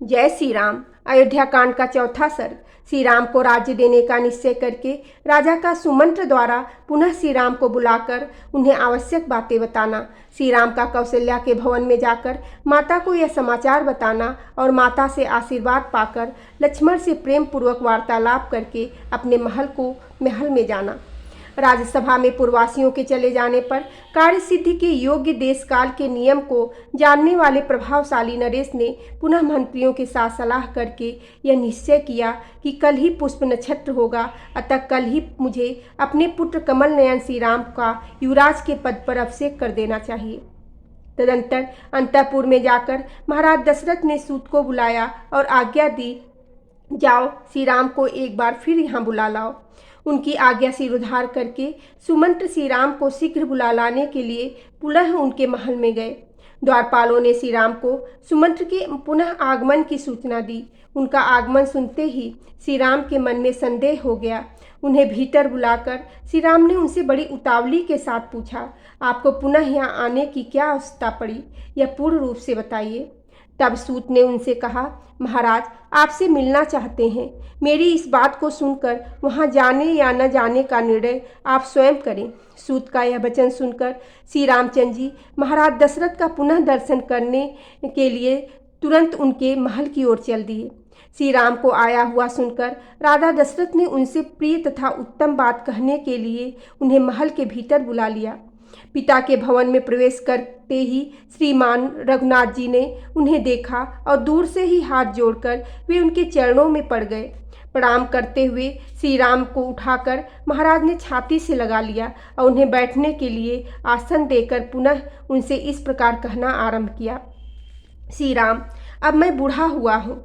जय श्री राम। अयोध्या कांड का चौथा सर्ग। श्री राम को राज्य देने का निश्चय करके राजा का सुमंत्र द्वारा पुनः श्री राम को बुलाकर उन्हें आवश्यक बातें बताना, श्री राम का कौशल्या के भवन में जाकर माता को यह समाचार बताना और माता से आशीर्वाद पाकर लक्ष्मण से प्रेम पूर्वक वार्तालाप करके अपने महल में जाना। राज्यसभा में पूर्ववासियों के चले जाने पर कार्य सिद्धि के योग्य देश काल के नियम को जानने वाले प्रभावशाली नरेश ने पुनः मंत्रियों के साथ सलाह करके यह निश्चय किया कि कल ही पुष्प नक्षत्र होगा, अतः कल ही मुझे अपने पुत्र कमल नयन श्री राम का युवराज के पद पर अभिषेक कर देना चाहिए। तदंतर अंतःपुर में जाकर महाराज दशरथ ने सूत को बुलाया और आज्ञा दी, जाओ श्री राम को एक बार फिर यहाँ बुला लाओ। उनकी आज्ञा सिरोधार करके सुमंत्र श्री राम को शीघ्र बुला लाने के लिए पुनः उनके महल में गए। द्वारपालों ने श्री राम को सुमंत्र के पुनः आगमन की सूचना दी। उनका आगमन सुनते ही श्री राम के मन में संदेह हो गया। उन्हें भीतर बुलाकर श्री राम ने उनसे बड़ी उतावली के साथ पूछा, आपको पुनः यहाँ आने की क्या आवश्यकता पड़ी, यह पूर्ण रूप से बताइए। तब सूत ने उनसे कहा, महाराज आपसे मिलना चाहते हैं। मेरी इस बात को सुनकर वहाँ जाने या न जाने का निर्णय आप स्वयं करें। सूत का यह वचन सुनकर श्री रामचंद्र जी महाराज दशरथ का पुनः दर्शन करने के लिए तुरंत उनके महल की ओर चल दिए। श्री राम को आया हुआ सुनकर राजा दशरथ ने उनसे प्रिय तथा उत्तम बात कहने के लिए उन्हें महल के भीतर बुला लिया। पिता के भवन में प्रवेश करते ही श्रीमान रघुनाथ जी ने उन्हें देखा और दूर से ही हाथ जोड़कर वे उनके चरणों में पड़ गए। प्रणाम करते हुए श्री राम को उठाकर महाराज ने छाती से लगा लिया और उन्हें बैठने के लिए आसन देकर पुनः उनसे इस प्रकार कहना आरंभ किया, श्री राम, अब मैं बूढ़ा हुआ हूँ,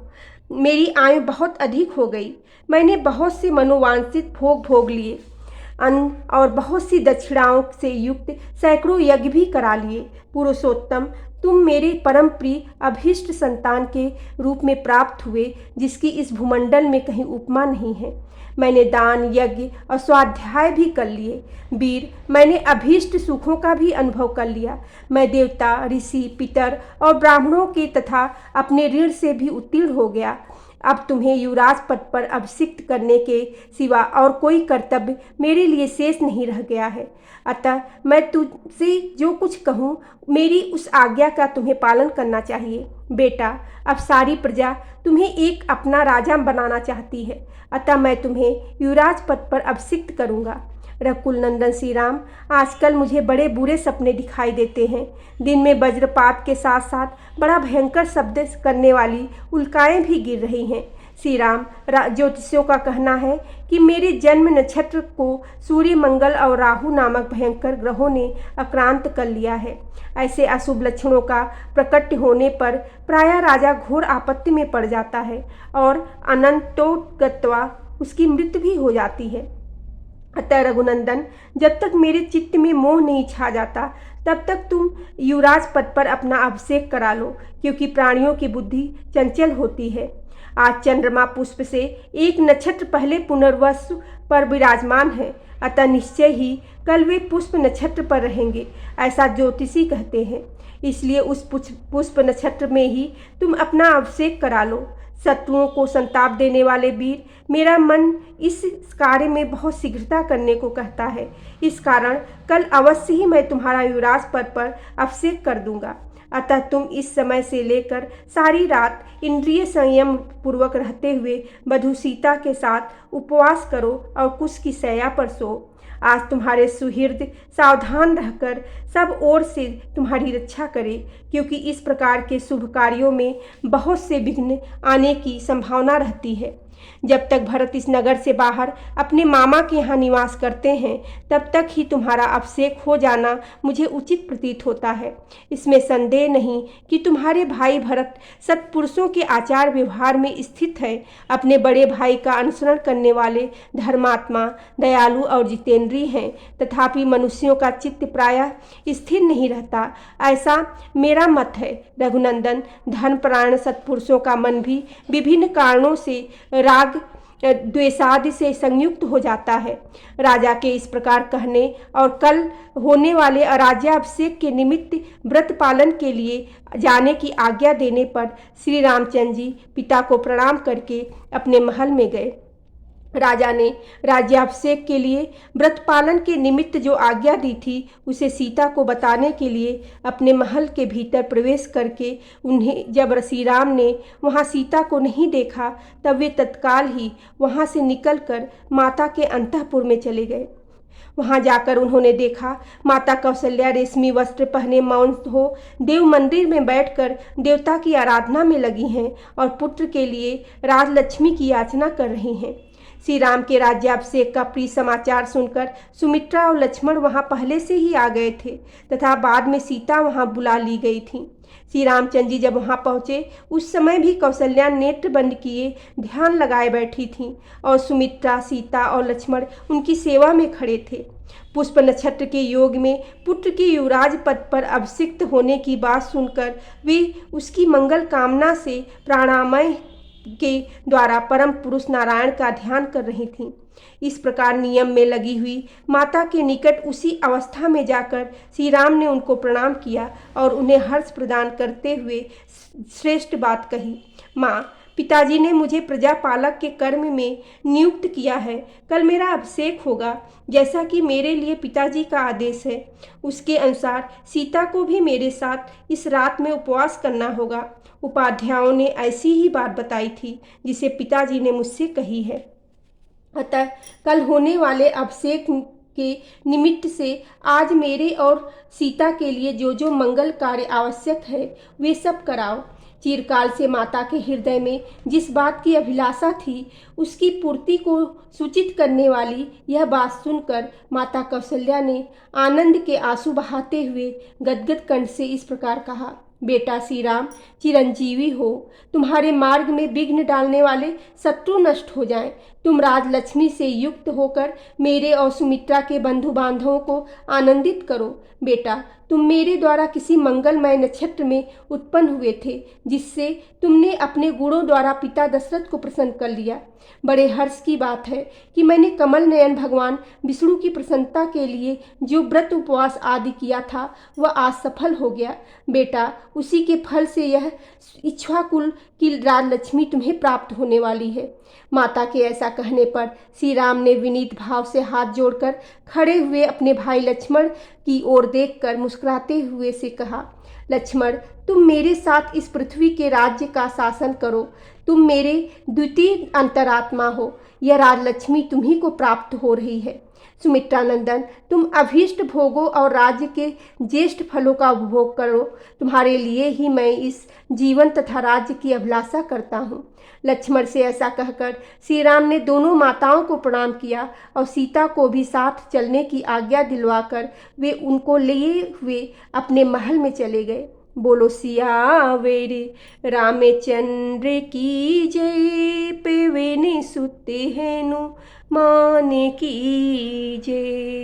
मेरी आयु बहुत अधिक हो गई। मैंने बहुत से मनोवांछित भोग भोग लिए, अन्न और बहुत सी दक्षिणाओं से युक्त सैकड़ों यज्ञ भी करा लिए। पुरुषोत्तम, तुम मेरे परम प्रिय अभीष्ट संतान के रूप में प्राप्त हुए, जिसकी इस भूमंडल में कहीं उपमा नहीं है। मैंने दान यज्ञ और स्वाध्याय भी कर लिए। वीर, मैंने अभीष्ट सुखों का भी अनुभव कर लिया। मैं देवता, ऋषि, पितर और ब्राह्मणों के तथा अपने ऋण से भी उत्तीर्ण हो गया। अब तुम्हें युवराज पद पर अभिषिक्त करने के सिवा और कोई कर्तव्य मेरे लिए शेष नहीं रह गया है। अतः मैं तुझसे जो कुछ कहूँ, मेरी उस आज्ञा का तुम्हें पालन करना चाहिए। बेटा, अब सारी प्रजा तुम्हें एक अपना राजा बनाना चाहती है, अतः मैं तुम्हें युवराज पद पर अभिषिक्त करूँगा। रघुकुल नंदन श्री राम, आजकल मुझे बड़े बुरे सपने दिखाई देते हैं। दिन में वज्रपात के साथ साथ बड़ा भयंकर शब्द करने वाली उल्काएं भी गिर रही हैं। श्री राम, ज्योतिषियों का कहना है कि मेरे जन्म नक्षत्र को सूर्य, मंगल और राहु नामक भयंकर ग्रहों ने आक्रांत कर लिया है। ऐसे अशुभ लक्षणों का प्रकट होने पर प्रायः राजा घोर आपत्ति में पड़ जाता है और अनंतोगत्वा उसकी मृत्यु भी हो जाती है। अतः रघुनंदन, जब तक मेरे चित्त में मोह नहीं छा जाता तब तक तुम युवराज पद पर अपना अभिषेक करा लो, क्योंकि प्राणियों की बुद्धि चंचल होती है। आज चंद्रमा पुष्प से एक नक्षत्र पहले पुनर्वसु पर विराजमान है, अतः निश्चय ही कल वे पुष्प नक्षत्र पर रहेंगे, ऐसा ज्योतिषी कहते हैं। इसलिए उस पुष्प नक्षत्र में ही तुम अपना अभिषेक करा लो। शत्रुओं को संताप देने वाले वीर, मेरा मन इस कार्य में बहुत शीघ्रता करने को कहता है। इस कारण कल अवश्य ही मैं तुम्हारा युवराज पद पर अभिषेक कर दूंगा। अतः तुम इस समय से लेकर सारी रात इंद्रिय संयम पूर्वक रहते हुए वधू सीता के साथ उपवास करो और कुश की शैया पर सो। आज तुम्हारे सुहृद सावधान रहकर सब ओर से तुम्हारी रक्षा करे, क्योंकि इस प्रकार के शुभ कार्यों में बहुत से विघ्न आने की संभावना रहती है। जब तक भरत इस नगर से बाहर अपने मामा के यहाँ निवास करते हैं, तब तक ही तुम्हारा अभिषेक हो जाना मुझे उचित प्रतीत होता है। इसमें संदेह नहीं कि तुम्हारे भाई भरत सत्पुरुषों के आचार व्यवहार में स्थित है। अपने बड़े भाई का अनुसरण करने वाले धर्मात्मा, दयालु और जितेंद्रीय हैं, तथापि मनुष्यों का चित्त प्रायः स्थिर नहीं रहता, ऐसा मेरा मत है। रघुनंदन, धर्मपरायण सत्पुरुषों का मन भी विभिन्न कारणों से राग द्वेषादि से संयुक्त हो जाता है। राजा के इस प्रकार कहने और कल होने वाले राज्याभिषेक के निमित्त व्रत पालन के लिए जाने की आज्ञा देने पर श्री रामचंद्र जी पिता को प्रणाम करके अपने महल में गए। राजा ने राज्याभिषेक के लिए व्रत पालन के निमित्त जो आज्ञा दी थी उसे सीता को बताने के लिए अपने महल के भीतर प्रवेश करके उन्हें जब श्री राम ने वहां सीता को नहीं देखा तब वे तत्काल ही वहां से निकलकर माता के अंतःपुर में चले गए। वहां जाकर उन्होंने देखा माता कौशल्या रेशमी वस्त्र पहने मौन हो देव मंदिर में बैठकर देवता की आराधना में लगी हैं और पुत्र के लिए राजलक्ष्मी की याचना कर रही हैं। श्री राम के राज्याभिषेक का प्रिय समाचार सुनकर सुमित्रा और लक्ष्मण वहां पहले से ही आ गए थे तथा बाद में सीता वहां बुला ली गई थी। श्री रामचंद्र जी जब वहां पहुंचे उस समय भी कौशल्या नेत्र बंद किए ध्यान लगाए बैठी थीं और सुमित्रा, सीता और लक्ष्मण उनकी सेवा में खड़े थे। पुष्प नक्षत्र के योग में पुत्र के युवराज पद पर अभिषिक्त होने की बात सुनकर वे उसकी मंगल कामना से प्राणामय के द्वारा परम पुरुष नारायण का ध्यान कर रही थीं। इस प्रकार नियम में लगी हुई माता के निकट उसी अवस्था में जाकर श्री राम ने उनको प्रणाम किया और उन्हें हर्ष प्रदान करते हुए श्रेष्ठ बात कही। माँ, पिताजी ने मुझे प्रजापालक के कर्म में नियुक्त किया है। कल मेरा अभिषेक होगा जैसा कि मेरे लिए पिताजी का आदेश है। उसके अनुसार सीता को भी मेरे साथ इस रात में उपवास करना होगा। उपाध्यायों ने ऐसी ही बात बताई थी जिसे पिताजी ने मुझसे कही है। अतः कल होने वाले अभिषेक के निमित्त से आज मेरे और सीता के लिए जो जो मंगल कार्य आवश्यक है वे सब कराओ। चिरकाल से माता के हृदय में जिस बात की अभिलाषा थी उसकी पूर्ति को सूचित करने वाली यह बात सुनकर माता कौशल्या ने आनंद के आंसू बहाते हुए गदगद कंठ से इस प्रकार कहा, बेटा श्री राम चिरंजीवी हो। तुम्हारे मार्ग में विघ्न डालने वाले शत्रु नष्ट हो जाएं। तुम राजलक्ष्मी से युक्त होकर मेरे और सुमित्रा के बंधु बांधवों को आनंदित करो। बेटा, तुम मेरे द्वारा किसी मंगलमय नक्षत्र में उत्पन्न हुए थे जिससे तुमने अपने गुणों द्वारा पिता दशरथ को प्रसन्न कर लिया। बड़े हर्ष की बात है कि मैंने कमल नयन भगवान विष्णु की प्रसन्नता के लिए जो व्रत उपवास आदि किया था वह आज सफल हो गया। बेटा, उसी के फल से यह इक्ष्वाकुल की राजलक्ष्मी तुम्हें प्राप्त होने वाली है। माता के ऐसा कहने पर श्री राम ने विनीत भाव से हाथ जोड़कर खड़े हुए अपने भाई लक्ष्मण की ओर देखकर मुस्कुराते हुए से कहा, लक्ष्मण, तुम मेरे साथ इस पृथ्वी के राज्य का शासन करो। तुम मेरे द्वितीय अंतरात्मा हो। यह राजलक्ष्मी तुम्ही को प्राप्त हो रही है। सुमित्रा नंदन, तुम अभीष्ट भोगों और राज्य के ज्येष्ठ फलों का उपभोग करो। तुम्हारे लिए ही मैं इस जीवन तथा राज्य की अभिलाषा करता हूँ। लक्ष्मण से ऐसा कहकर श्री राम ने दोनों माताओं को प्रणाम किया और सीता को भी साथ चलने की आज्ञा दिलवाकर वे उनको लिए हुए अपने महल में चले गए। बोलो सियावर रामचंद्र की जय। पेवेने सुते हेनु माने की जय।